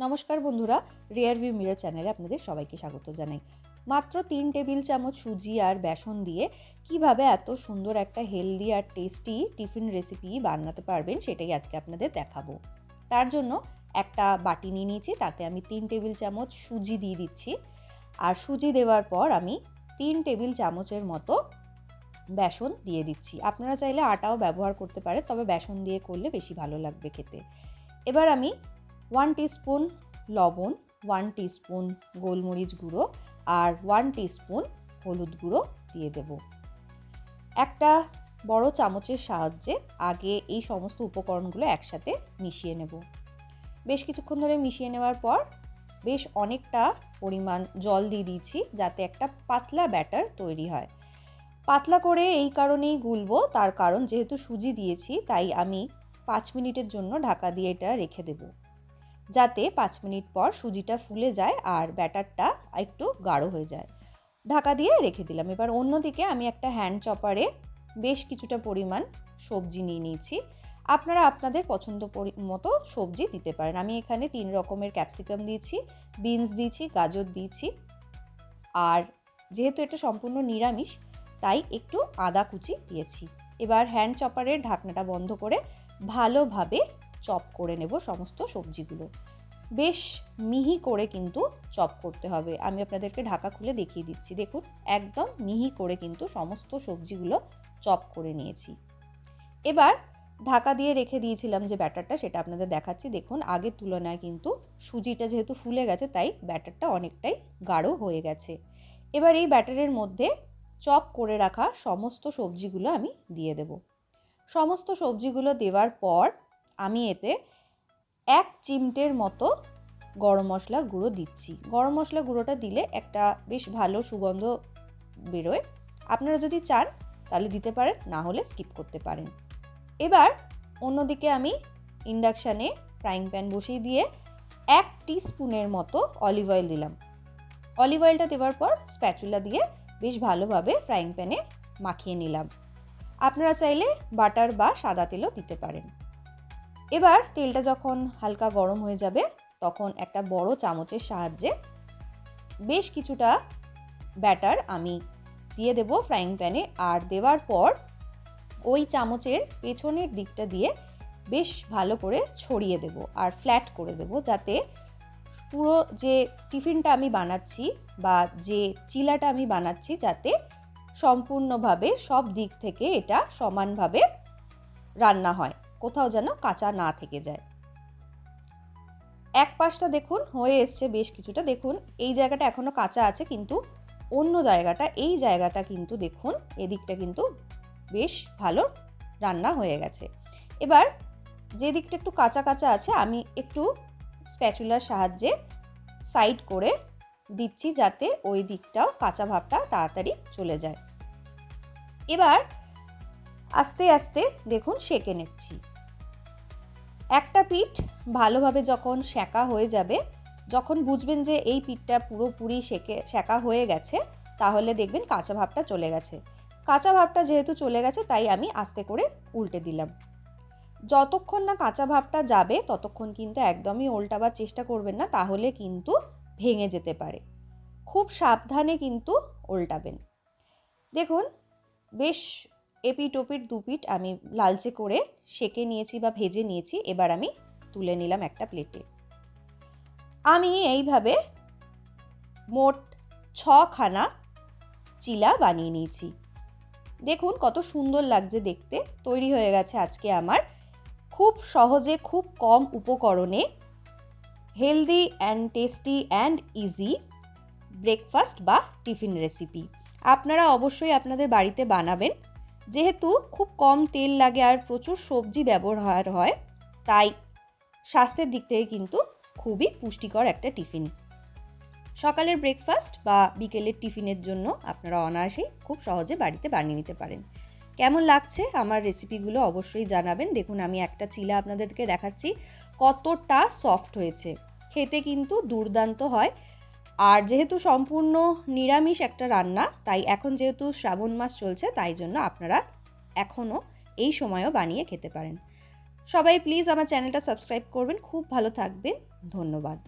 নমস্কার বন্ধুরা, rear view mirror চ্যানেলে আপনাদের সবাইকে স্বাগত জানাই। মাত্র 3 টেবিল চামচ সুজি আর বেসন দিয়ে কিভাবে এত সুন্দর একটা হেলদি আর টেস্টি টিফিন রেসিপি বানাতে পারবেন সেটাই আজকে আপনাদের দেখাবো। তার জন্য একটা বাটি নিয়ে নিয়েছি, তাতে আমি 3 টেবিল চামচ সুজি দিয়ে দিচ্ছি। আর সুজি দেওয়ার পর আমি 3 টেবিল চামচের মতো বেসন দিয়ে দিচ্ছি। আপনারা চাইলে আটাও ব্যবহার করতে পারেন, তবে বেসন দিয়ে করলে বেশি ভালো লাগবে খেতে। এবার আমি 1 টিস্পুন লবণ, 1 টিস্পুন গোলমরিচ গুঁড়ো আর 1 টিস্পুন হলুদ গুঁড়ো দিয়ে দেব। একটা বড় চামচের সাহায্যে আগে এই সমস্ত উপকরণগুলো একসাথে মিশিয়ে নেব। বেশ কিছুক্ষণ ধরে মিশিয়ে নেওয়ার পর বেশ অনেকটা পরিমাণ জল দিয়ে দিয়েছি, যাতে একটা পাতলা ব্যাটার তৈরি হয়। পাতলা করে এই কারণেই গুলবো, তার কারণ যেহেতু সুজি দিয়েছি তাই আমি 5 মিনিটের জন্য ঢাকা দিয়ে এটা রেখে দেব, যাতে 5 মিনিট পর সুজিটা ফুলে যায় আর ব্যাটারটা একটু গাঢ় হয়ে যায়। ঢাকা দিয়ে রেখে দিলাম। এবার অন্যদিকে আমি একটা হ্যান্ড চপারে বেশ কিছুটা পরিমাণ সবজি নিয়ে নিয়েছি। আপনারা আপনাদের পছন্দ মতো সবজি দিতে পারেন। আমি এখানে 3 রকমের ক্যাপসিকাম দিয়েছি, বিনস দিয়েছি, গাজর দিয়েছি, আর যেহেতু এটা সম্পূর্ণ নিরামিষ তাই একটু আদা কুচি দিয়েছি। এবার হ্যান্ড চপারের ঢাকনাটা বন্ধ করে ভালোভাবে চপ করে নেব সমস্ত সবজিগুলো। বেশ মিহি করে কিন্তু চপ করতে হবে। আমি আপনাদেরকে ঢাকা খুলে দেখিয়ে দিচ্ছি। দেখুন, একদম মিহি করে কিন্তু সমস্ত সবজিগুলো চপ করে নিয়েছি। এবার ঢাকা দিয়ে রেখে দিয়েছিলাম যে ব্যাটারটা, সেটা আপনাদের দেখাচ্ছি। দেখুন, আগের তুলনায় কিন্তু সুজিটা যেহেতু ফুলে গেছে তাই ব্যাটারটা অনেকটাই গাঢ় হয়ে গেছে। এবার এই ব্যাটারের মধ্যে চপ করে রাখা সমস্ত সবজিগুলো আমি দিয়ে দেব। সমস্ত সবজিগুলো দেওয়ার পর আমি এতে 1 চিমটের মতো গরম মশলা গুঁড়ো দিচ্ছি। গরম মশলা গুঁড়োটা দিলে একটা বেশ ভালো সুগন্ধ বেরোয়। আপনারা যদি চান তাহলে দিতে পারেন, না হলে স্কিপ করতে পারেন। এবার অন্যদিকে আমি ইন্ডাকশানে ফ্রাইং প্যান বসিয়ে দিয়ে 1 টিস্পুনের মতো অলিভ অয়েল দিলাম। অলিভ অয়েলটা দেওয়ার পর স্প্যাচুলা দিয়ে বেশ ভালোভাবে ফ্রাইং প্যানে মাখিয়ে নিলাম। আপনারা চাইলে বাটার বা সাদা তেলও দিতে পারেন। এবার তেলটা যখন হালকা গরম হয়ে যাবে তখন একটা বড় চামচের সাহায্যে বেশ কিছুটা ব্যাটার আমি দিয়ে দেব ফ্রাইং প্যানে। আর দেওয়ার পর ওই চামচের পেছনের দিকটা দিয়ে বেশ ভালো করে ছড়িয়ে দেব আর ফ্ল্যাট করে দেব, যাতে পুরো যে টিফিনটা আমি বানাচ্ছি বা যে চিলাটা আমি বানাচ্ছি যাতে সম্পূর্ণভাবে সব দিক থেকে এটা সমানভাবে রান্না হয়, কোথাও যেন কাঁচা না থেকে যায়। এক পাশটা দেখুন হয়ে এসছে বেশ কিছুটা। দেখুন, এই জায়গাটা এখনো কাঁচা আছে, কিন্তু অন্য জায়গাটা, এই জায়গাটা কিন্তু দেখুন এদিকটা কিন্তু বেশ ভালো রান্না হয়ে গেছে। এবার যে দিকটা একটু কাঁচা কাঁচা আছে আমি একটু স্প্যাচুলার সাহায্যে সাইড করে দিচ্ছি, যাতে ওই দিকটাও কাঁচা ভাবটা তাড়াতাড়ি চলে যায়। এবার আস্তে আস্তে দেখুন সেঁকে নিচ্ছি। একটা পিঠ ভালোভাবে যখন সেঁকা হয়ে যাবে, যখন বুঝবেন যে এই পিঠটা পুরোপুরি সেঁকা হয়ে গেছে, তাহলে দেখবেন কাঁচা ভাবটা চলে গেছে। কাঁচা ভাবটা যেহেতু চলে গেছে তাই আমি আস্তে করে উল্টে দিলাম। যতক্ষণ না কাঁচা ভাবটা যাবে ততক্ষণ কিন্তু একদমই উল্টাবার চেষ্টা করবেন না, তাহলে কিন্তু ভেঙে যেতে পারে। খুব সাবধানে কিন্তু উল্টাবেন। দেখুন, বেশ এপিঠ ওপিঠ দুপিঠ আমি লালচে করে সেঁকে নিয়েছি বা ভেজে নিয়েছি। এবার আমি তুলে নিলাম একটা প্লেটে। আমি এইভাবে মোট 6খানা চিলা বানিয়ে নিয়েছি। দেখুন কত সুন্দর লাগছে দেখতে। তৈরি হয়ে গেছে আজকে আমার খুব সহজে, খুব কম উপকরণে healthy and tasty and easy breakfast বা টিফিন রেসিপি। আপনারা অবশ্যই আপনাদের বাড়িতে বানাবেন। যেহেতু খুব কম তেল লাগে আর প্রচুর সবজি ব্যবহার হয়, তাই স্বাস্থ্যের দিক থেকে কিন্তু খুবই পুষ্টিকর একটা টিফিন। সকালের ব্রেকফাস্ট বা বিকেলের টিফিনের জন্য আপনারা অনায়াসেই খুব সহজে বাড়িতে বানিয়ে নিতে পারেন। কেমন লাগছে আমার রেসিপিগুলো অবশ্যই জানাবেন। দেখুন, আমি একটা চিলা আপনাদেরকে দেখাচ্ছি, কতটা সফট হয়েছে। খেতে কিন্তু দুর্দান্ত হয়। আর যেহেতু সম্পূর্ণ নিরামিষ একটা রান্না, তাই এখন যেহেতু শ্রাবণ মাস চলছে তাই জন্য আপনারা এখনও এই সময়ও বানিয়ে খেতে পারেন। সবাই প্লিজ আমার চ্যানেলটা সাবস্ক্রাইব করবেন। খুব ভালো থাকবেন। ধন্যবাদ।